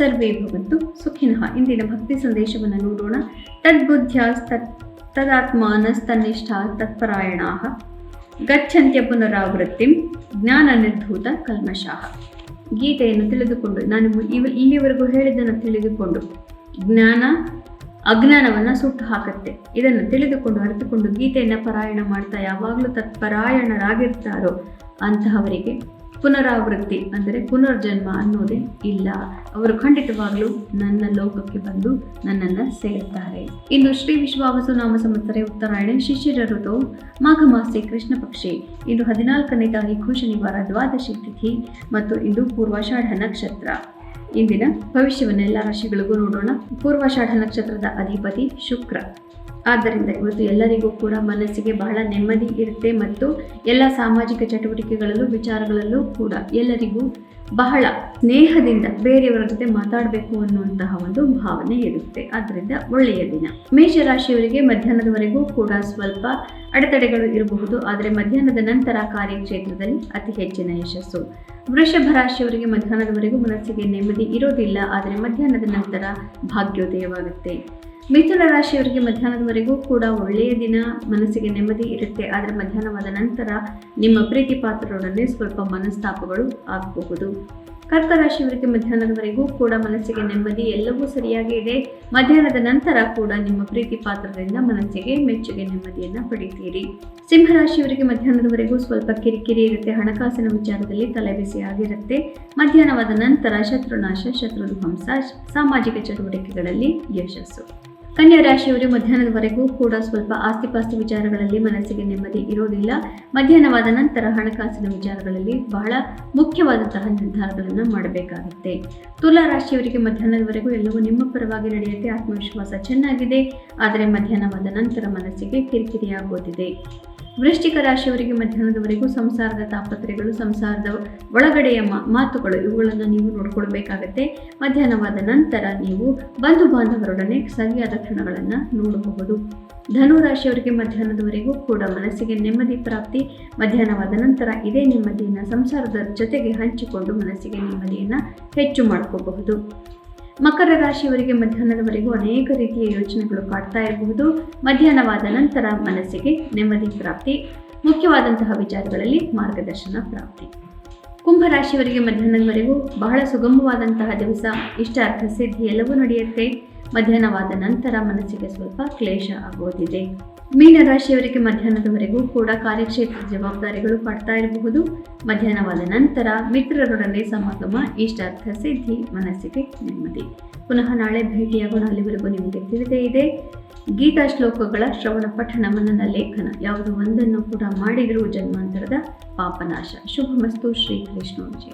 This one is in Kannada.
ಸರ್ವೇ ಭವಂತು ಸುಖಿನಃ. ಇಂದಿನ ಭಕ್ತಿ ಸಂದೇಶವನ್ನು ನೋಡೋಣ. ತದಾತ್ಮಾನಸ್ತನ್ನಿಷ್ಠಾ ತತ್ಪರಾಯಣಾಃ ಗಚ್ಚಂತ್ಯ ಪುನರಾವೃತ್ತಿಂ ಜ್ಞಾನ ನಿರ್ಧೂತ ಕಲ್ಮಷಾಃ. ಗೀತೆಯನ್ನು ತಿಳಿದುಕೊಂಡು, ನಾನು ಇಲ್ಲಿವರೆಗೂ ಹೇಳಿದ್ದನ್ನು ತಿಳಿದುಕೊಂಡು ಅಜ್ಞಾನವನ್ನು ಸುಟ್ಟು ಹಾಕುತ್ತೆ. ಇದನ್ನು ತಿಳಿದುಕೊಂಡು ಅರಿತುಕೊಂಡು ಗೀತೆಯನ್ನು ಪಾರಾಯಣ ಮಾಡ್ತಾ ಯಾವಾಗಲೂ ತತ್ಪರಾಯಣರಾಗಿರ್ತಾರೋ ಅಂತಹವರಿಗೆ ಪುನರಾವೃತ್ತಿ ಅಂದರೆ ಪುನರ್ಜನ್ಮ ಅನ್ನೋದೇ ಇಲ್ಲ. ಅವರು ಖಂಡಿತವಾಗಲೂ ನನ್ನ ಲೋಕಕ್ಕೆ ಬಂದು ನನ್ನನ್ನು ಸೇರುತ್ತಾರೆ. ಇಂದು ಶ್ರೀ ವಿಶ್ವಾವಸು ನಾಮ ಸಂವತ್ಸರ ಉತ್ತರಾಯಣ ಶಿಶಿರ ಋತು ಮಾಘ ಮಾಸೆ ಕೃಷ್ಣ ಪಕ್ಷೆ. ಇಂದು 14ನೇ ತಾರೀಖು ಶನಿವಾರ ದ್ವಾದಶಿ ತಿಥಿ ಮತ್ತು ಇಂದು ಪೂರ್ವಾಷಾಢ ನಕ್ಷತ್ರ. ಇಂದಿನ ಭವಿಷ್ಯವನ್ನು ಎಲ್ಲ ರಾಶಿಗಳಿಗೂ ನೋಡೋಣ. ಪೂರ್ವಾಷಾಢ ನಕ್ಷತ್ರದ ಅಧಿಪತಿ ಶುಕ್ರ. ಆದ್ದರಿಂದ ಇವತ್ತು ಎಲ್ಲರಿಗೂ ಕೂಡ ಮನಸ್ಸಿಗೆ ಬಹಳ ನೆಮ್ಮದಿ ಇರುತ್ತೆ ಮತ್ತು ಎಲ್ಲ ಸಾಮಾಜಿಕ ಚಟುವಟಿಕೆಗಳಲ್ಲೂ ವಿಚಾರಗಳಲ್ಲೂ ಕೂಡ ಎಲ್ಲರಿಗೂ ಬಹಳ ಸ್ನೇಹದಿಂದ ಬೇರೆಯವರ ಜೊತೆ ಮಾತಾಡಬೇಕು ಅನ್ನುವಂತಹ ಒಂದು ಭಾವನೆ ಇರುತ್ತೆ. ಆದ್ದರಿಂದ ಒಳ್ಳೆಯ ದಿನ. ಮೇಷರಾಶಿಯವರಿಗೆ ಮಧ್ಯಾಹ್ನದವರೆಗೂ ಕೂಡ ಸ್ವಲ್ಪ ಅಡೆತಡೆಗಳು ಇರಬಹುದು, ಆದರೆ ಮಧ್ಯಾಹ್ನದ ನಂತರ ಕಾರ್ಯಕ್ಷೇತ್ರದಲ್ಲಿ ಅತಿ ಹೆಚ್ಚಿನ ಯಶಸ್ಸು. ವೃಷಭ ರಾಶಿಯವರಿಗೆ ಮಧ್ಯಾಹ್ನದವರೆಗೂ ಮನಸ್ಸಿಗೆ ನೆಮ್ಮದಿ ಇರೋದಿಲ್ಲ, ಆದರೆ ಮಧ್ಯಾಹ್ನದ ನಂತರ ಭಾಗ್ಯೋದಯವಾಗುತ್ತೆ. ಮಿಥುನ ರಾಶಿಯವರಿಗೆ ಮಧ್ಯಾಹ್ನದವರೆಗೂ ಕೂಡ ಒಳ್ಳೆಯ ದಿನ, ಮನಸ್ಸಿಗೆ ನೆಮ್ಮದಿ ಇರುತ್ತೆ, ಆದರೆ ಮಧ್ಯಾಹ್ನವಾದ ನಂತರ ನಿಮ್ಮ ಪ್ರೀತಿ ಪಾತ್ರರೊಡನೆ ಸ್ವಲ್ಪ ಮನಸ್ತಾಪಗಳು ಆಗಬಹುದು. ಕರ್ಕ ರಾಶಿಯವರಿಗೆ ಮಧ್ಯಾಹ್ನದವರೆಗೂ ಕೂಡ ಮನಸ್ಸಿಗೆ ನೆಮ್ಮದಿ, ಎಲ್ಲವೂ ಸರಿಯಾಗಿ ಇದೆ. ಮಧ್ಯಾಹ್ನದ ನಂತರ ಕೂಡ ನಿಮ್ಮ ಪ್ರೀತಿ ಪಾತ್ರರಿಂದ ಮನಸ್ಸಿಗೆ ಮೆಚ್ಚುಗೆ ನೆಮ್ಮದಿಯನ್ನು ಪಡಿತೀರಿ. ಸಿಂಹರಾಶಿಯವರಿಗೆ ಮಧ್ಯಾಹ್ನದವರೆಗೂ ಸ್ವಲ್ಪ ಕಿರಿಕಿರಿ ಇರುತ್ತೆ, ಹಣಕಾಸಿನ ವಿಚಾರದಲ್ಲಿ ತಲೆಬಿಸಿ ಆಗಿರುತ್ತೆ. ಮಧ್ಯಾಹ್ನವಾದ ನಂತರ ಶತ್ರುನಾಶ, ಶತ್ರುಧ್ವಂಸ, ಸಾಮಾಜಿಕ ಚಟುವಟಿಕೆಗಳಲ್ಲಿ ಯಶಸ್ಸು. ಕನ್ಯಾ ರಾಶಿಯವರಿಗೆ ಮಧ್ಯಾಹ್ನದವರೆಗೂ ಕೂಡ ಸ್ವಲ್ಪ ಆಸ್ತಿಪಾಸ್ತಿ ವಿಚಾರಗಳಲ್ಲಿ ಮನಸ್ಸಿಗೆ ನೆಮ್ಮದಿ ಇರೋದಿಲ್ಲ. ಮಧ್ಯಾಹ್ನವಾದ ನಂತರ ಹಣಕಾಸಿನ ವಿಚಾರಗಳಲ್ಲಿ ಬಹಳ ಮುಖ್ಯವಾದಂತಹ ನಿರ್ಧಾರಗಳನ್ನು ಮಾಡಬೇಕಾಗುತ್ತೆ. ತುಲಾ ರಾಶಿಯವರಿಗೆ ಮಧ್ಯಾಹ್ನದವರೆಗೂ ಎಲ್ಲವೂ ನಿಮ್ಮ ಪರವಾಗಿ ನಡೆಯುತ್ತೆ, ಆತ್ಮವಿಶ್ವಾಸ ಚೆನ್ನಾಗಿದೆ, ಆದರೆ ಮಧ್ಯಾಹ್ನವಾದ ನಂತರ ಮನಸ್ಸಿಗೆ ಕಿರಿಕಿರಿ ಆಗೋದಿದೆ. ವೃಶ್ಚಿಕ ರಾಶಿಯವರಿಗೆ ಮಧ್ಯಾಹ್ನದವರೆಗೂ ಸಂಸಾರದ ತಾಪತ್ರೆಗಳು, ಸಂಸಾರದ ಒಳಗಡೆಯ ಮಾತುಗಳು ಇವುಗಳನ್ನು ನೀವು ನೋಡ್ಕೊಳ್ಬೇಕಾಗತ್ತೆ. ಮಧ್ಯಾಹ್ನವಾದ ನಂತರ ನೀವು ಬಂಧು ಬಾಂಧವರೊಡನೆ ಸರಿಯಾದ ಕ್ಷಣಗಳನ್ನು ನೋಡಬಹುದು. ಧನು ರಾಶಿಯವರಿಗೆ ಮಧ್ಯಾಹ್ನದವರೆಗೂ ಕೂಡ ಮನಸ್ಸಿಗೆ ನೆಮ್ಮದಿ ಪ್ರಾಪ್ತಿ. ಮಧ್ಯಾಹ್ನವಾದ ನಂತರ ಇದೇ ನೆಮ್ಮದಿಯನ್ನು ಸಂಸಾರದ ಜೊತೆಗೆ ಹಂಚಿಕೊಂಡು ಮನಸ್ಸಿಗೆ ನೆಮ್ಮದಿಯನ್ನು ಹೆಚ್ಚು ಮಾಡ್ಕೋಬಹುದು. ಮಕರ ರಾಶಿಯವರಿಗೆ ಮಧ್ಯಾಹ್ನದವರೆಗೂ ಅನೇಕ ರೀತಿಯ ಯೋಚನೆಗಳು ಕಾಡ್ತಾ ಇರಬಹುದು. ಮಧ್ಯಾಹ್ನವಾದ ನಂತರ ಮನಸ್ಸಿಗೆ ನೆಮ್ಮದಿ ಪ್ರಾಪ್ತಿ, ಮುಖ್ಯವಾದಂತಹ ವಿಚಾರಗಳಲ್ಲಿ ಮಾರ್ಗದರ್ಶನ ಪ್ರಾಪ್ತಿ. ಕುಂಭರಾಶಿಯವರಿಗೆ ಮಧ್ಯಾಹ್ನದವರೆಗೂ ಬಹಳ ಸುಗಮವಾದಂತಹ ದಿವಸ, ಇಷ್ಟಾರ್ಥ ಸಿದ್ಧಿ ಎಲ್ಲವೂ ನಡೆಯುತ್ತೆ. ಮಧ್ಯಾಹ್ನವಾದ ನಂತರ ಮನಸ್ಸಿಗೆ ಸ್ವಲ್ಪ ಕ್ಲೇಶ ಆಗುವುದಿದೆ. ಮೀನರಾಶಿಯವರಿಗೆ ಮಧ್ಯಾಹ್ನದವರೆಗೂ ಕೂಡ ಕಾರ್ಯಕ್ಷೇತ್ರದ ಜವಾಬ್ದಾರಿಗಳು ಕಾಡ್ತಾ ಇರಬಹುದು. ಮಧ್ಯಾಹ್ನವಾದ ನಂತರ ಮಿತ್ರರೊಡನೆ ಸಮಾಗಮ, ಇಷ್ಟಾರ್ಥ ಸಿದ್ಧಿ, ಮನಸ್ಸಿಗೆ ನೆಮ್ಮದಿ. ಪುನಃ ನಾಳೆ ಭೇಟಿಯಾಗೋಣ. ಅಲ್ಲಿವರೆಗೂ ನಿಮಗೆ ತಿಳಿದೇ ಇದೆ, ಗೀತಾ ಶ್ಲೋಕಗಳ ಶ್ರವಣ ಪಠಣ, ಮನನ ಲೇಖನ ಯಾವುದೋ ಒಂದನ್ನು ಕೂಡ ಮಾಡಿದರೂ ಜನ್ಮಾಂತರದ ಪಾಪನಾಶ. ಶುಭಮಸ್ತು. ಶ್ರೀ ಕೃಷ್ಣೋಜಿ.